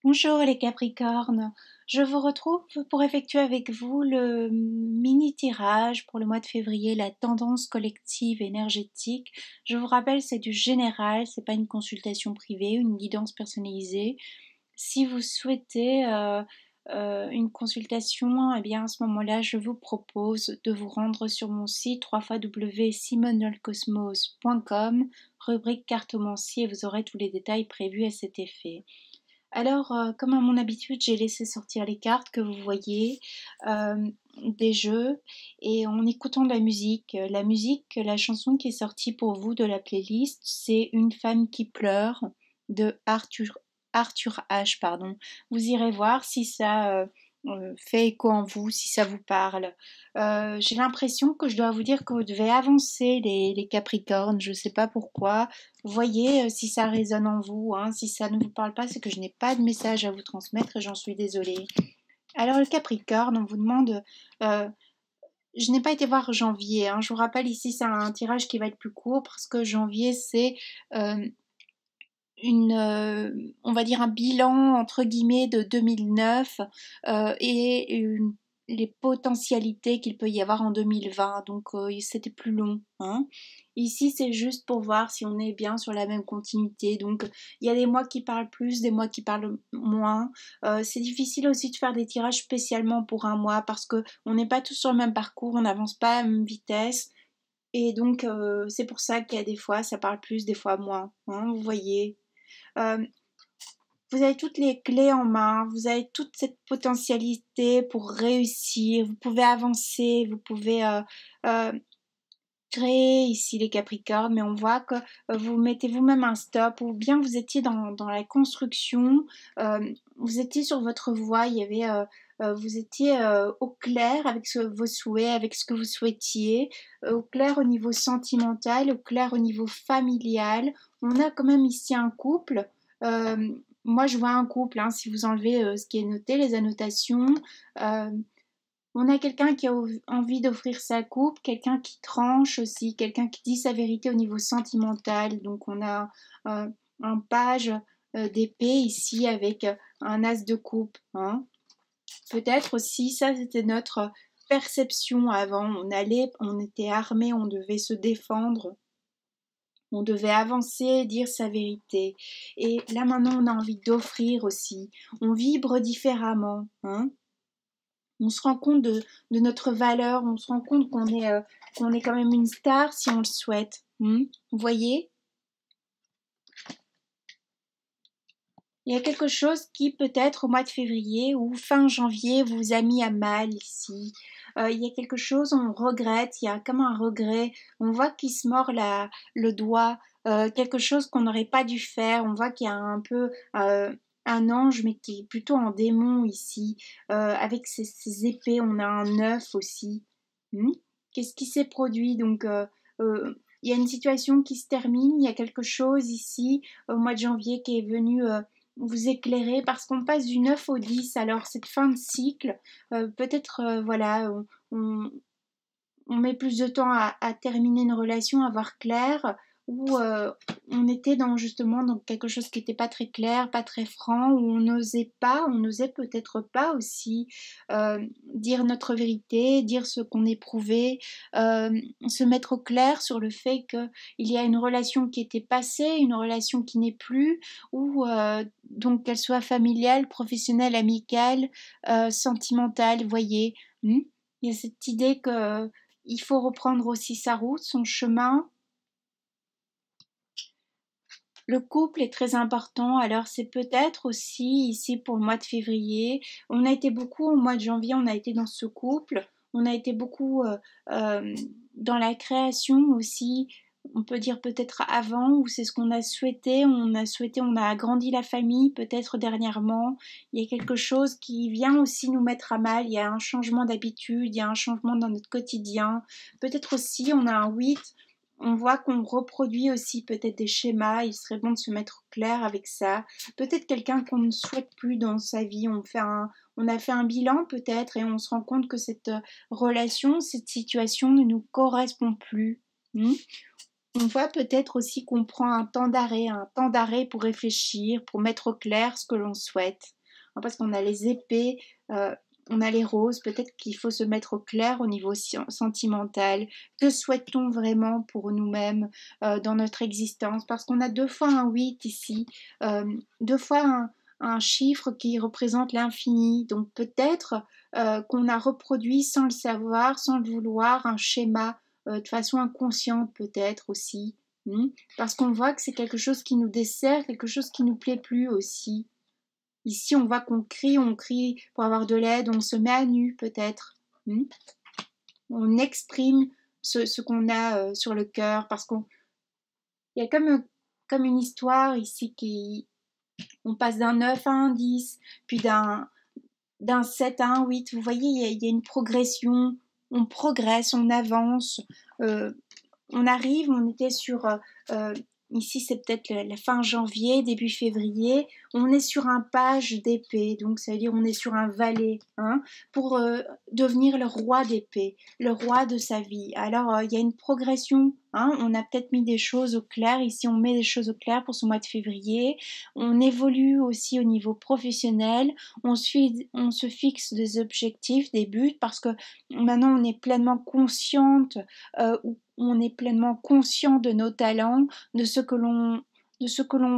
Bonjour les Capricornes, je vous retrouve pour effectuer avec vous le mini tirage pour le mois de février, la tendance collective énergétique. Je vous rappelle, c'est du général, c'est pas une consultation privée, une guidance personnalisée. Si vous souhaitez une consultation, eh bien à ce moment-là, je vous propose de vous rendre sur mon site www.simonolcosmos.com, rubrique cartomancie, et vous aurez tous les détails prévus à cet effet. Alors, comme à mon habitude, j'ai laissé sortir les cartes que vous voyez, des jeux, et en écoutant de la musique. La chanson qui est sortie pour vous de la playlist, c'est Une femme qui pleure de Arthur H. Pardon. Vous irez voir si ça fait écho en vous, si ça vous parle. J'ai l'impression que je dois vous dire que vous devez avancer les Capricornes, je ne sais pas pourquoi. Voyez si ça résonne en vous, hein. Si ça ne vous parle pas, c'est que je n'ai pas de message à vous transmettre et j'en suis désolée. Alors le Capricorne, on vous demande, euh, je n'ai pas été voir janvier, hein. Je vous rappelle ici c'est un tirage qui va être plus court parce que janvier c'est euh, on va dire un bilan entre guillemets de 2009 les potentialités qu'il peut y avoir en 2020. Donc c'était plus long, hein. Ici c'est juste pour voir si on est bien sur la même continuité. Donc il y a des mois qui parlent plus, des mois qui parlent moins. C'est difficile aussi de faire des tirages spécialement pour un mois parce que on n'est pas tous sur le même parcours, on n'avance pas à la même vitesse. Et donc c'est pour ça qu'il y a des fois ça parle plus, des fois moins, hein, vous voyez. Euh, vous avez toutes les clés en main, vous avez toute cette potentialité pour réussir, vous pouvez avancer, vous pouvez euh, créer ici les Capricornes, mais on voit que vous mettez vous-même un stop, ou bien vous étiez dans la construction, vous étiez sur votre voie, il y avait, vous étiez au clair avec vos souhaits, avec ce que vous souhaitiez, au clair au niveau sentimental, au clair au niveau familial. On a quand même ici un couple. Moi, je vois un couple, hein, si vous enlevez ce qui est noté, les annotations. Euh, on a quelqu'un qui a envie d'offrir sa coupe, quelqu'un qui tranche aussi, quelqu'un qui dit sa vérité au niveau sentimental. Donc on a un page d'épée ici avec un as de coupe, hein. Peut-être aussi, ça c'était notre perception avant. On était armé, on devait se défendre, on devait avancer, dire sa vérité. Et là maintenant on a envie d'offrir aussi. On vibre différemment, hein. On se rend compte de notre valeur, on se rend compte qu'on est quand même une star si on le souhaite. Vous voyez? Il y a quelque chose qui peut-être au mois de février ou fin janvier vous a mis à mal ici. Il y a quelque chose, on regrette, il y a comme un regret, on voit qu'il se mord le doigt, quelque chose qu'on n'aurait pas dû faire, on voit qu'il y a un peu un ange mais qui est plutôt en démon ici, avec ses épées, on a un œuf aussi. Hmm. Qu'est-ce qui s'est produit? Donc il y a une situation qui se termine, il y a quelque chose ici au mois de janvier qui est venu vous éclairer parce qu'on passe du 9 au 10. Alors cette fin de cycle, peut-être voilà, on met plus de temps à terminer une relation, à voir clair, ou on était dans justement dans quelque chose qui n'était pas très clair, pas très franc, où on n'osait peut-être pas aussi dire notre vérité, dire ce qu'on éprouvait, se mettre au clair sur le fait qu'il y a une relation qui était passée, une relation qui n'est plus, ou donc qu'elle soit familiale, professionnelle, amicale, sentimentale, voyez. Il y a cette idée que il faut reprendre aussi sa route, son chemin. Le couple est très important, alors c'est peut-être aussi ici pour le mois de février. On a été beaucoup au mois de janvier, on a été dans ce couple, on a été beaucoup dans la création aussi. On peut dire peut-être avant, ou c'est ce qu'on a souhaité. On a agrandi la famille peut-être dernièrement. Il y a quelque chose qui vient aussi nous mettre à mal. Il y a un changement d'habitude, il y a un changement dans notre quotidien. Peut-être aussi on a un 8. On voit qu'on reproduit aussi peut-être des schémas, il serait bon de se mettre au clair avec ça. Peut-être quelqu'un qu'on ne souhaite plus dans sa vie, on a fait un bilan peut-être et on se rend compte que cette relation, cette situation ne nous correspond plus. Hmm. On voit peut-être aussi qu'on prend un temps d'arrêt pour réfléchir, pour mettre au clair ce que l'on souhaite. Parce qu'on a les épées, on a les roses, peut-être qu'il faut se mettre au clair au niveau sentimental. Que souhaite-t-on vraiment pour nous-mêmes dans notre existence? Parce qu'on a deux fois un 8 ici, deux fois un chiffre qui représente l'infini. Donc peut-être qu'on a reproduit sans le savoir, sans le vouloir, un schéma de façon inconsciente peut-être aussi, parce qu'on voit que c'est quelque chose qui nous dessert, quelque chose qui nous plaît plus aussi. Ici, on voit qu'on on crie pour avoir de l'aide, on se met à nu peut-être. On exprime ce qu'on a sur le cœur, parce qu'il y a comme une histoire ici qui... On passe d'un 9 à un 10, puis d'un 7 à un 8. Vous voyez, il y a une progression, on progresse, on avance. On arrive, on était sur, ici c'est peut-être la fin janvier, début février, on est sur un page d'épée, donc ça veut dire on est sur un valet, pour devenir le roi d'épée, le roi de sa vie. Alors il y a une progression, on a peut-être mis des choses au clair, ici on met des choses au clair pour ce mois de février, on évolue aussi au niveau professionnel, on se fixe des objectifs, des buts, parce que maintenant on est pleinement consciente, on est pleinement conscient de nos talents, de ce que l'on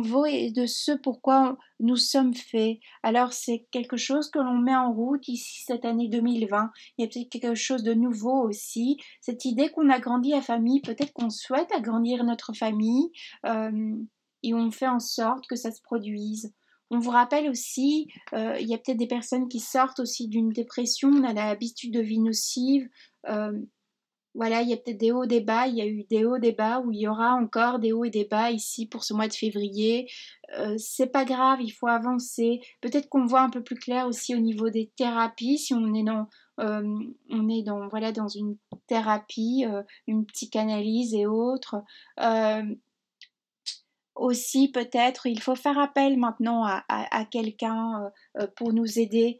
vaut et de ce pourquoi nous sommes faits. Alors c'est quelque chose que l'on met en route ici cette année 2020. Il y a peut-être quelque chose de nouveau aussi. Cette idée qu'on agrandit la famille, peut-être qu'on souhaite agrandir notre famille et on fait en sorte que ça se produise. On vous rappelle aussi, il y a peut-être des personnes qui sortent aussi d'une dépression, on a l'habitude de vie nocive. Voilà, il y a peut-être des hauts, des bas, il y a eu des hauts, des bas, ou il y aura encore des hauts et des bas ici pour ce mois de février. C'est pas grave, il faut avancer. Peut-être qu'on voit un peu plus clair aussi au niveau des thérapies, si on est dans, voilà, dans une thérapie, une psychanalyse et autres. Aussi, peut-être, il faut faire appel maintenant à quelqu'un pour nous aider,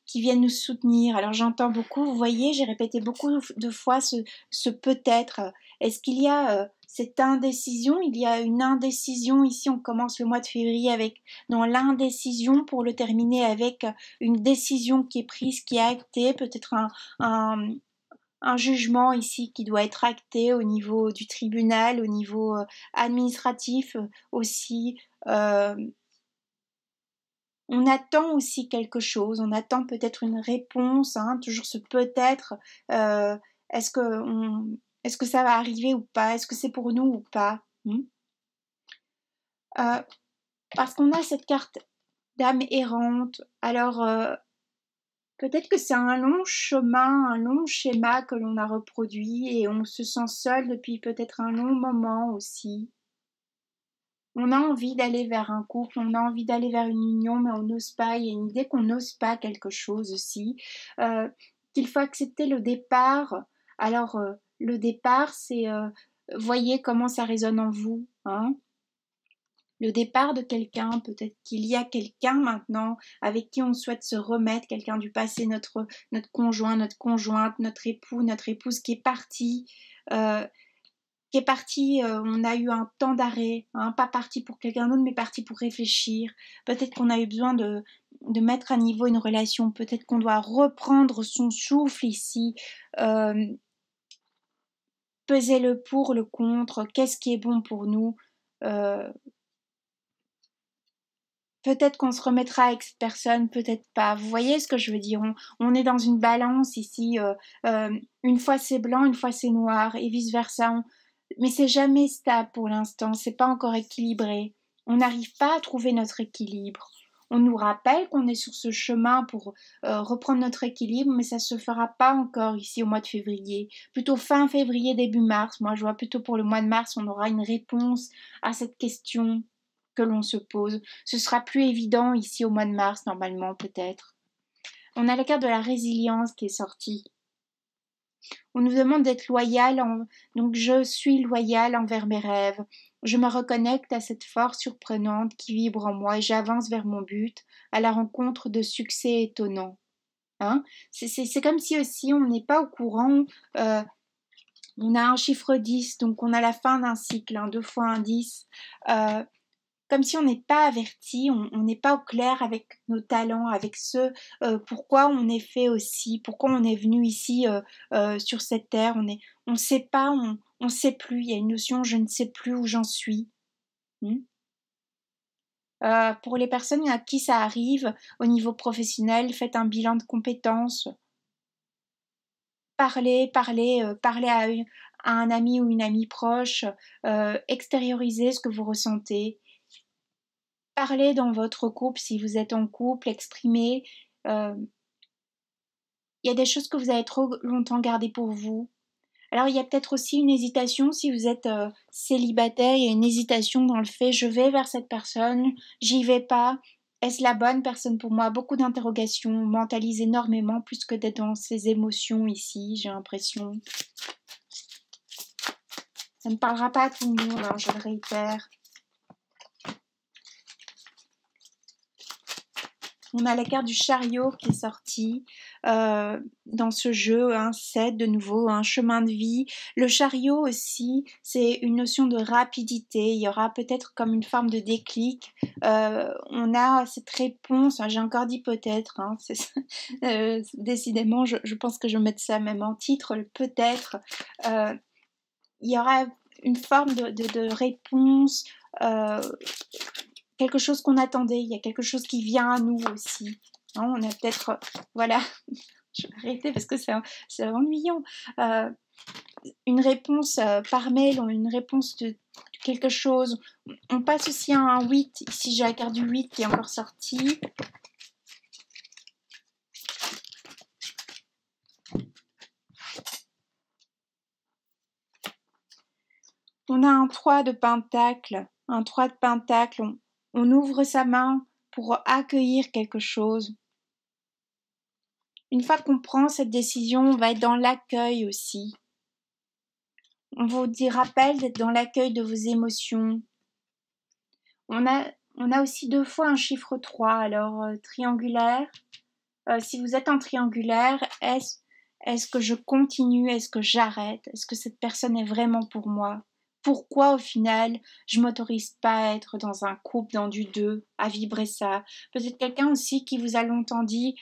qui vienne nous soutenir. Alors j'entends beaucoup, vous voyez, j'ai répété beaucoup de fois ce peut-être. Est-ce qu'il y a cette indécision? Il y a une indécision ici, on commence le mois de février avec dans l'indécision pour le terminer avec une décision qui est prise, qui est actée, peut-être un jugement ici qui doit être acté au niveau du tribunal, au niveau administratif aussi. On attend aussi quelque chose, on attend peut-être une réponse, toujours ce peut-être. Est-ce que est-ce que ça va arriver ou pas? Est-ce que c'est pour nous ou pas? Parce qu'on a cette carte d'âme errante. Alors peut-être que c'est un long chemin, un long schéma que l'on a reproduit et on se sent seul depuis peut-être un long moment aussi. On a envie d'aller vers un couple, on a envie d'aller vers une union, mais on n'ose pas. Il y a une idée qu'on n'ose pas quelque chose aussi. Qu'il faut accepter le départ. Alors, le départ, c'est... voyez comment ça résonne en vous. Le départ de quelqu'un, peut-être qu'il y a quelqu'un maintenant avec qui on souhaite se remettre, quelqu'un du passé, notre conjoint, notre conjointe, notre époux, notre épouse qui est parti, on a eu un temps d'arrêt, pas parti pour quelqu'un d'autre, mais parti pour réfléchir. Peut-être qu'on a eu besoin de mettre à niveau une relation, peut-être qu'on doit reprendre son souffle ici, peser le pour, le contre, qu'est-ce qui est bon pour nous. Peut-être qu'on se remettra avec cette personne, peut-être pas. Vous voyez ce que je veux dire? On est dans une balance ici. Une fois c'est blanc, une fois c'est noir, et vice-versa. Mais c'est jamais stable pour l'instant. C'est pas encore équilibré. On n'arrive pas à trouver notre équilibre. On nous rappelle qu'on est sur ce chemin pour reprendre notre équilibre, mais ça se fera pas encore ici au mois de février. Plutôt fin février, début mars. Moi, je vois plutôt pour le mois de mars, on aura une réponse à cette question que l'on se pose. Ce sera plus évident ici au mois de mars, normalement, peut-être. On a la carte de la résilience qui est sortie. On nous demande d'être loyal, donc je suis loyal envers mes rêves. Je me reconnecte à cette force surprenante qui vibre en moi et j'avance vers mon but, à la rencontre de succès étonnants. C'est comme si aussi on n'est pas au courant On a un chiffre 10, donc on a la fin d'un cycle, 2 fois un 10. Comme si on n'est pas averti, on n'est pas au clair avec nos talents, avec ce pourquoi on est fait aussi, pourquoi on est venu ici sur cette terre. On sait pas, on sait plus. Il y a une notion, je ne sais plus où j'en suis. Pour les personnes à qui ça arrive au niveau professionnel, faites un bilan de compétences. Parlez à un ami ou une amie proche, extériorisez ce que vous ressentez. Parlez dans votre couple, si vous êtes en couple, exprimez. Il y a des choses que vous avez trop longtemps gardées pour vous. Alors il y a peut-être aussi une hésitation si vous êtes célibataire, il y a une hésitation dans le fait je vais vers cette personne, j'y vais pas. Est-ce la bonne personne pour moi? Beaucoup d'interrogations, on mentalise énormément plus que d'être dans ses émotions ici, j'ai l'impression. Ça ne parlera pas à tout le monde, je le réitère. On a la carte du chariot qui est sortie dans ce jeu, un 7 de nouveau, un chemin de vie. Le chariot aussi, c'est une notion de rapidité. Il y aura peut-être comme une forme de déclic. On a cette réponse, j'ai encore dit peut-être, décidément, je pense que je vais mettre ça même en titre, le peut-être. Il y aura une forme de réponse, quelque chose qu'on attendait, il y a quelque chose qui vient à nous aussi. On a peut-être, voilà, je vais arrêter parce que c'est ennuyant. Une réponse par mail ou une réponse de quelque chose. On passe aussi à un 8. Ici, j'ai la carte du 8 qui est encore sortie. On a un 3 de pentacle. Un 3 de pentacle. On ouvre sa main pour accueillir quelque chose. Une fois qu'on prend cette décision, on va être dans l'accueil aussi. On vous rappelle d'être dans l'accueil de vos émotions. On a aussi 2 fois un chiffre 3, alors triangulaire. Si vous êtes en triangulaire, est-ce que je continue? Est-ce que j'arrête? Est-ce que cette personne est vraiment pour moi? Pourquoi au final je m'autorise pas à être dans un couple, dans du 2, à vibrer ça? Peut-être quelqu'un aussi qui vous a longtemps dit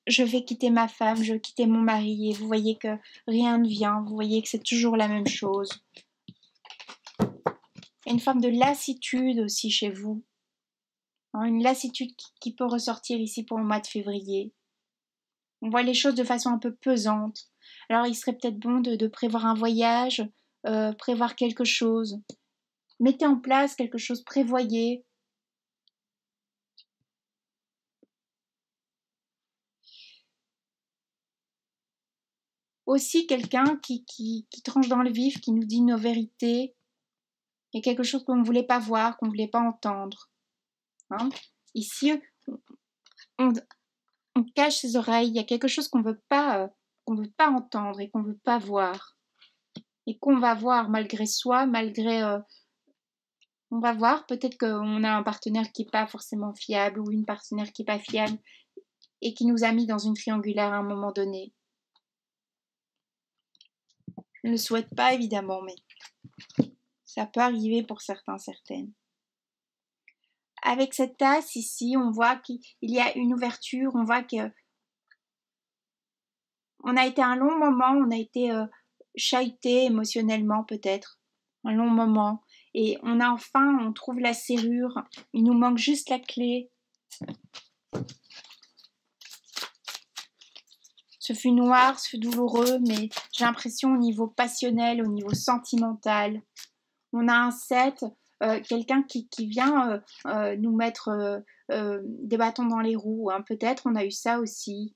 je vais quitter ma femme, je vais quitter mon mari, et vous voyez que rien ne vient, vous voyez que c'est toujours la même chose. Il y a une forme de lassitude aussi chez vous. Une lassitude qui peut ressortir ici pour le mois de février. On voit les choses de façon un peu pesante. Alors il serait peut-être bon de prévoir un voyage, prévoir quelque chose. Mettez en place quelque chose, prévoyez. Aussi quelqu'un qui tranche dans le vif, qui nous dit nos vérités. Il y a quelque chose qu'on ne voulait pas voir, qu'on ne voulait pas entendre. Ici, on cache ses oreilles. Il y a quelque chose qu'on veut pas entendre et qu'on veut pas voir. Et qu'on va voir malgré soi, on va voir, peut-être qu'on a un partenaire qui n'est pas forcément fiable ou une partenaire qui n'est pas fiable et qui nous a mis dans une triangulaire à un moment donné. Je ne le souhaite pas évidemment, mais ça peut arriver pour certains, certaines. Avec cette tasse ici, on voit qu'il y a une ouverture, on voit que on a été un long moment, on a été chahuté émotionnellement peut-être, un long moment. Et on trouve la serrure, il nous manque juste la clé. Ce fut noir, ce fut douloureux, mais j'ai l'impression au niveau passionnel, au niveau sentimental. On a un 7, quelqu'un qui vient nous mettre des bâtons dans les roues. Peut-être on a eu ça aussi.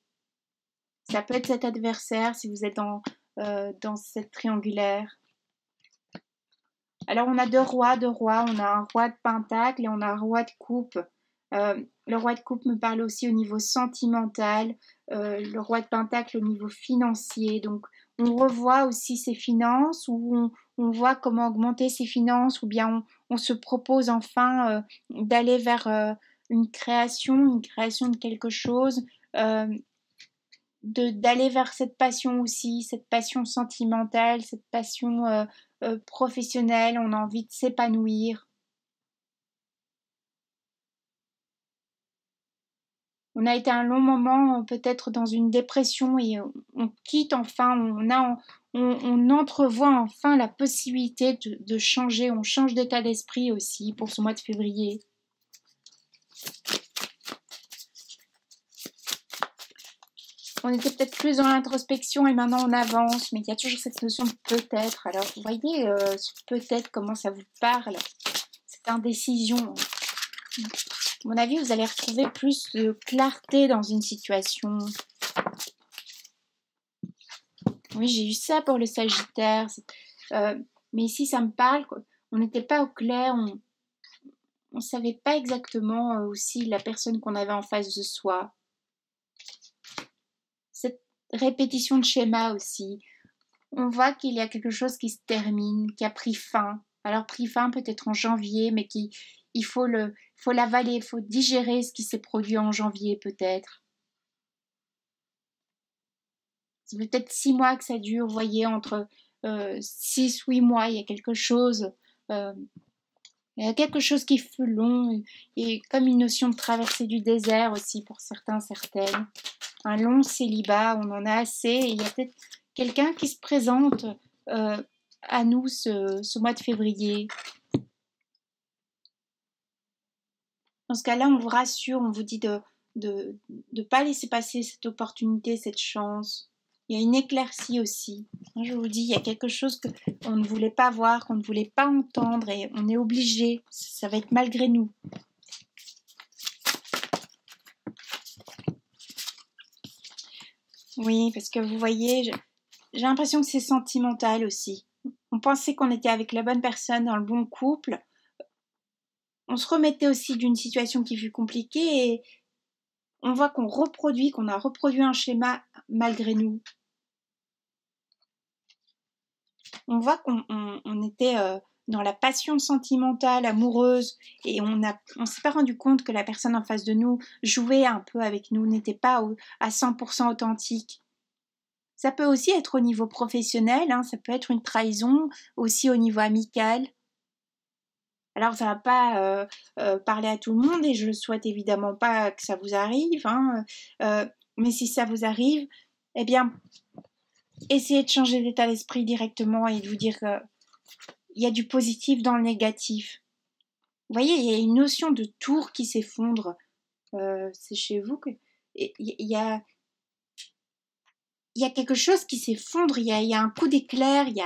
Ça peut être cet adversaire si vous êtes dans cette triangulaire. Alors on a deux rois, on a un roi de pentacle et on a un roi de coupe. Le roi de coupe me parle aussi au niveau sentimental, le roi de pentacle au niveau financier. Donc on revoit aussi ses finances, ou on voit comment augmenter ses finances, ou bien on se propose enfin d'aller vers une création de quelque chose. d'aller vers cette passion aussi, cette passion sentimentale, cette passion professionnelle, on a envie de s'épanouir. On a été un long moment peut-être dans une dépression et on quitte enfin, on entrevoit enfin la possibilité de changer, on change d'état d'esprit aussi pour ce mois de février. On était peut-être plus dans l'introspection et maintenant on avance, mais il y a toujours cette notion de peut-être. Alors vous voyez, peut-être comment ça vous parle, cette indécision. À mon avis, vous allez retrouver plus de clarté dans une situation. Oui, j'ai eu ça pour le Sagittaire. Mais ici, ça me parle. On n'était pas au clair. On ne savait pas exactement aussi la personne qu'on avait en face de soi. Cette répétition de schéma aussi. On voit qu'il y a quelque chose qui se termine, qui a pris fin. Alors pris fin peut-être en janvier, mais il faut l'avaler, il faut digérer ce qui s'est produit en janvier peut-être. C'est peut-être 6 mois que ça dure, vous voyez, entre 6-8 mois, il y a quelque chose. Il y a quelque chose qui fut long et comme une notion de traversée du désert aussi pour certains, certaines. Un long célibat, on en a assez. Et il y a peut-être quelqu'un qui se présente à nous ce mois de février. Dans ce cas-là, on vous rassure, on vous dit de pas laisser passer cette opportunité, cette chance. Il y a une éclaircie aussi. Je vous dis, il y a quelque chose qu'on ne voulait pas voir, qu'on ne voulait pas entendre et on est obligé. Ça va être malgré nous. Oui, parce que vous voyez, j'ai l'impression que c'est sentimental aussi. On pensait qu'on était avec la bonne personne, dans le bon couple. On se remettait aussi d'une situation qui fut compliquée et on voit qu'on a reproduit un schéma malgré nous. On voit qu'on était dans la passion sentimentale, amoureuse, et on s'est pas rendu compte que la personne en face de nous jouait un peu avec nous, n'était pas à 100% authentique. Ça peut aussi être au niveau professionnel, hein, ça peut être une trahison, aussi au niveau amical. Alors ça va pas parler à tout le monde et je ne souhaite évidemment pas que ça vous arrive, hein, mais si ça vous arrive, eh bien, essayez de changer d'état d'esprit directement et de vous dire qu'il y a du positif dans le négatif. Vous voyez, il y a une notion de tour qui s'effondre. C'est chez vous que il y a quelque chose qui s'effondre. Il y a un coup d'éclair. Il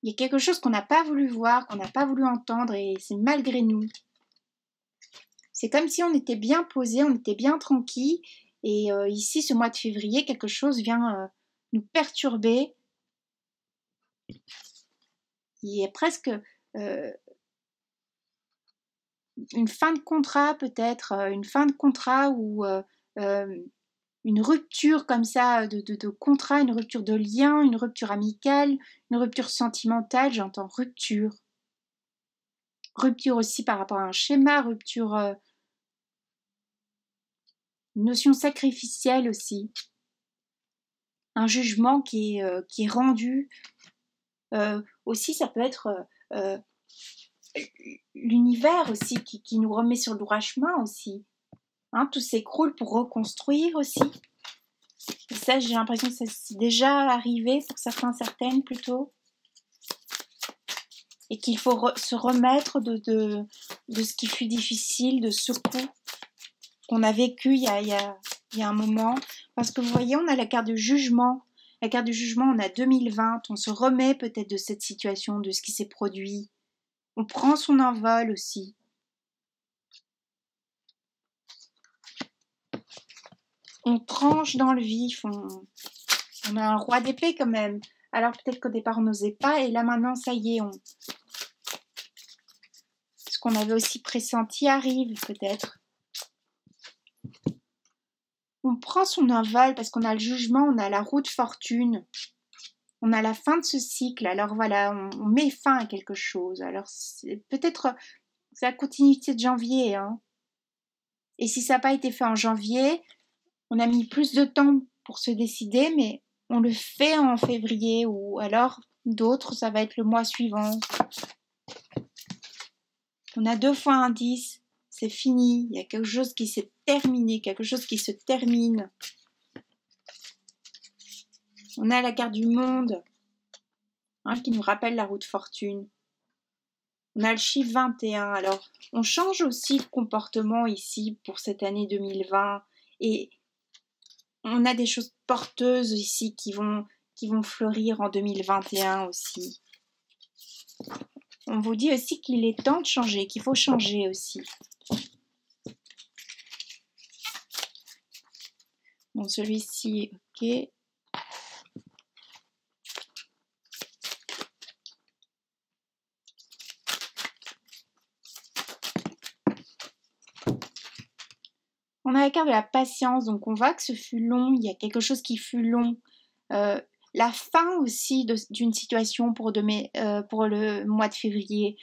y a quelque chose qu'on n'a pas voulu voir, qu'on n'a pas voulu entendre, et c'est malgré nous. C'est comme si on était bien posé, on était bien tranquille, et ici, ce mois de février, quelque chose vient nous perturber. Il y a presque une fin de contrat peut-être, une fin de contrat ou une rupture comme ça de contrat, une rupture de lien, une rupture amicale, une rupture sentimentale, j'entends rupture. Rupture aussi par rapport à un schéma, rupture, une notion sacrificielle aussi. Un jugement qui est rendu. Aussi, ça peut être l'univers aussi qui nous remet sur le droit chemin aussi. Hein, tout s'écroule pour reconstruire aussi. Et ça, j'ai l'impression que c'est déjà arrivé pour certains, certaines plutôt. Et qu'il faut se remettre de ce qui fut difficile, de ce coup qu'on a vécu il y a un moment. Parce que vous voyez, on a la carte de jugement. La carte du jugement, on a 2020. On se remet peut-être de cette situation, de ce qui s'est produit. On prend son envol aussi. On tranche dans le vif. On a un roi d'épée quand même. Alors peut-être qu'au départ on n'osait pas. Et là maintenant, ça y est, ce qu'on avait aussi pressenti arrive peut-être. On prend son envol parce qu'on a le jugement, on a la roue de fortune. On a la fin de ce cycle, alors voilà, on met fin à quelque chose. Alors peut-être c'est la continuité de janvier. Hein. Et si ça n'a pas été fait en janvier, on a mis plus de temps pour se décider, mais on le fait en février ou alors d'autres, ça va être le mois suivant. On a 2 fois un 10, c'est fini, il y a quelque chose qui s'est terminé, quelque chose qui se termine. On a la carte du monde, hein, qui nous rappelle la roue de fortune. On a le chiffre 21, alors on change aussi de comportement ici pour cette année 2020 et on a des choses porteuses ici qui vont fleurir en 2021 aussi. On vous dit aussi qu'il est temps de changer, qu'il faut changer aussi. Bon, celui-ci, ok. On a la carte de la patience, donc on voit que ce fut long, il y a quelque chose qui fut long. La fin aussi d'une situation pour le mois de février.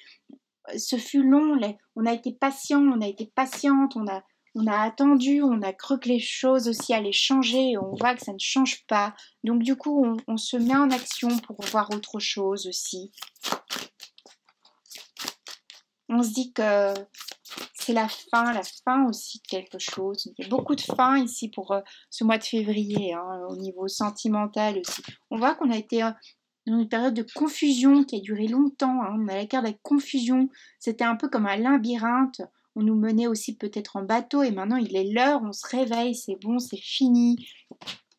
Ce fut long, on a été patient, on a été patiente, on a attendu, on a cru que les choses aussi allaient changer, et on voit que ça ne change pas. Donc du coup, on se met en action pour voir autre chose aussi. On se dit que c'est la fin aussi de quelque chose. Il y a beaucoup de fin ici pour ce mois de février, hein, au niveau sentimental aussi. On voit qu'on a été dans une période de confusion qui a duré longtemps. Hein. On a la carte de la confusion. C'était un peu comme un labyrinthe. On nous menait aussi peut-être en bateau et maintenant il est l'heure, on se réveille, c'est bon, c'est fini.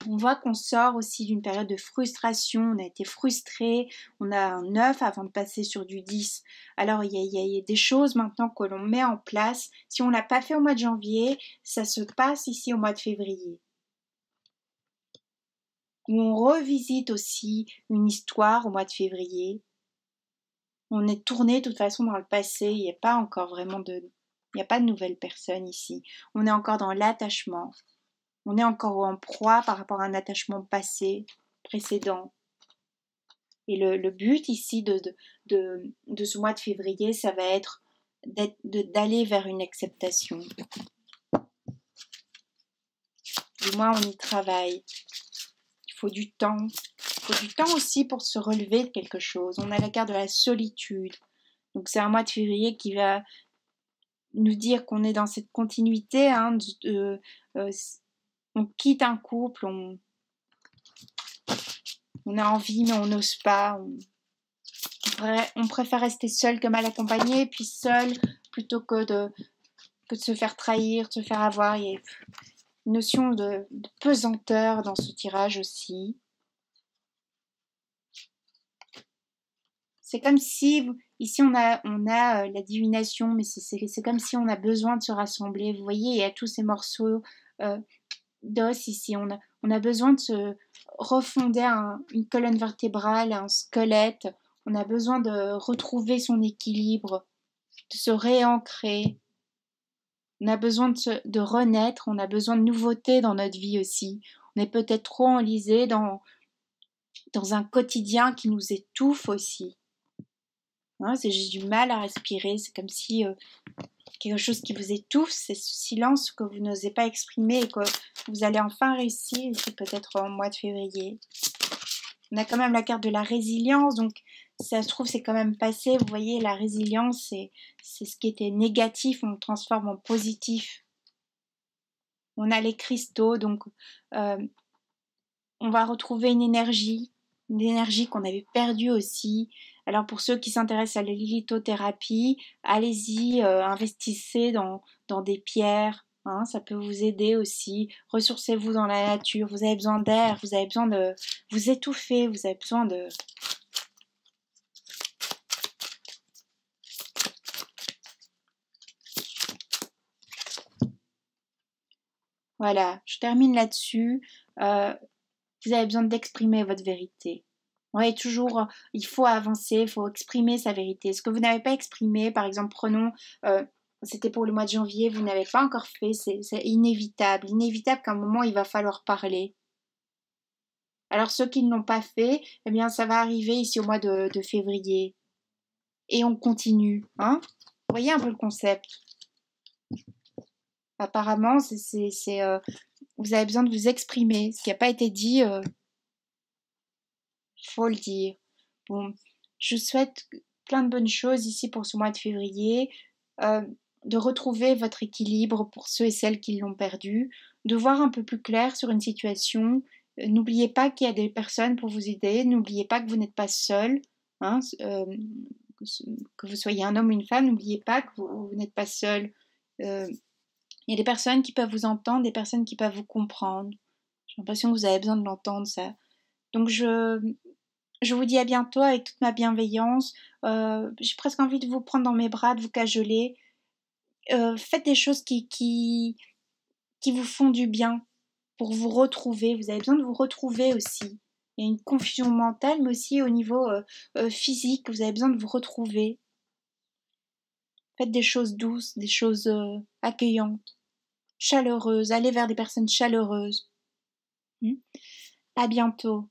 On voit qu'on sort aussi d'une période de frustration, on a été frustré, on a un 9 avant de passer sur du 10. Alors il y a des choses maintenant que l'on met en place. Si on ne l'a pas fait au mois de janvier, ça se passe ici au mois de février. Où on revisite aussi une histoire au mois de février. On est tourné de toute façon dans le passé, il n'y a pas encore vraiment il n'y a pas de nouvelles personnes ici. On est encore dans l'attachement. On est encore en proie par rapport à un attachement passé, précédent. Et le but ici de ce mois de février, ça va être d'aller vers une acceptation. Du moins, on y travaille. Il faut du temps. Il faut du temps aussi pour se relever de quelque chose. On a la carte de la solitude. Donc c'est un mois de février qui va nous dire qu'on est dans cette continuité. Hein, on quitte un couple, on a envie mais on n'ose pas. On préfère rester seul que mal accompagné, puis seul plutôt que de se faire trahir, de se faire avoir. Il y a une notion de pesanteur dans ce tirage aussi. C'est comme si, ici on a la divination, mais c'est comme si on a besoin de se rassembler. Vous voyez, il y a tous ces morceaux d'os ici. On a besoin de se refonder une colonne vertébrale, un squelette. On a besoin de retrouver son équilibre, de se réancrer. On a besoin de renaître, on a besoin de nouveautés dans notre vie aussi. On est peut-être trop enlisé dans un quotidien qui nous étouffe aussi. Hein, c'est juste du mal à respirer, c'est comme si quelque chose qui vous étouffe, c'est ce silence que vous n'osez pas exprimer et que vous allez enfin réussir ici peut-être en mois de février. On a quand même la carte de la résilience, donc ça se trouve c'est quand même passé. Vous voyez, la résilience, c'est ce qui était négatif, on le transforme en positif. On a les cristaux, donc on va retrouver une énergie qu'on avait perdue aussi. Alors pour ceux qui s'intéressent à la lithothérapie, allez-y, investissez dans des pierres. Hein, ça peut vous aider aussi. Ressourcez-vous dans la nature. Vous avez besoin d'air, vous avez besoin de vous étouffer, vous avez besoin de... Voilà, je termine là-dessus. Vous avez besoin d'exprimer votre vérité. Ouais, toujours, il faut avancer, il faut exprimer sa vérité. Ce que vous n'avez pas exprimé, par exemple, prenons, c'était pour le mois de janvier, vous n'avez pas encore fait, c'est inévitable. Inévitable qu'à un moment, il va falloir parler. Alors, ceux qui ne l'ont pas fait, eh bien, ça va arriver ici au mois de février. Et on continue, hein. Vous voyez un peu le concept. Apparemment, vous avez besoin de vous exprimer. Ce qui n'a pas été dit, faut le dire. Bon, je vous souhaite plein de bonnes choses ici pour ce mois de février, de retrouver votre équilibre pour ceux et celles qui l'ont perdu, de voir un peu plus clair sur une situation. N'oubliez pas qu'il y a des personnes pour vous aider, n'oubliez pas que vous n'êtes pas seul, hein, que vous soyez un homme ou une femme, n'oubliez pas que vous n'êtes pas seul. Il y a des personnes qui peuvent vous entendre, des personnes qui peuvent vous comprendre. J'ai l'impression que vous avez besoin de l'entendre, ça. Donc je vous dis à bientôt avec toute ma bienveillance. J'ai presque envie de vous prendre dans mes bras, de vous cajoler. Faites des choses qui vous font du bien pour vous retrouver. Vous avez besoin de vous retrouver aussi. Il y a une confusion mentale, mais aussi au niveau physique. Vous avez besoin de vous retrouver. Faites des choses douces, des choses accueillantes, chaleureuses. Allez vers des personnes chaleureuses. À bientôt.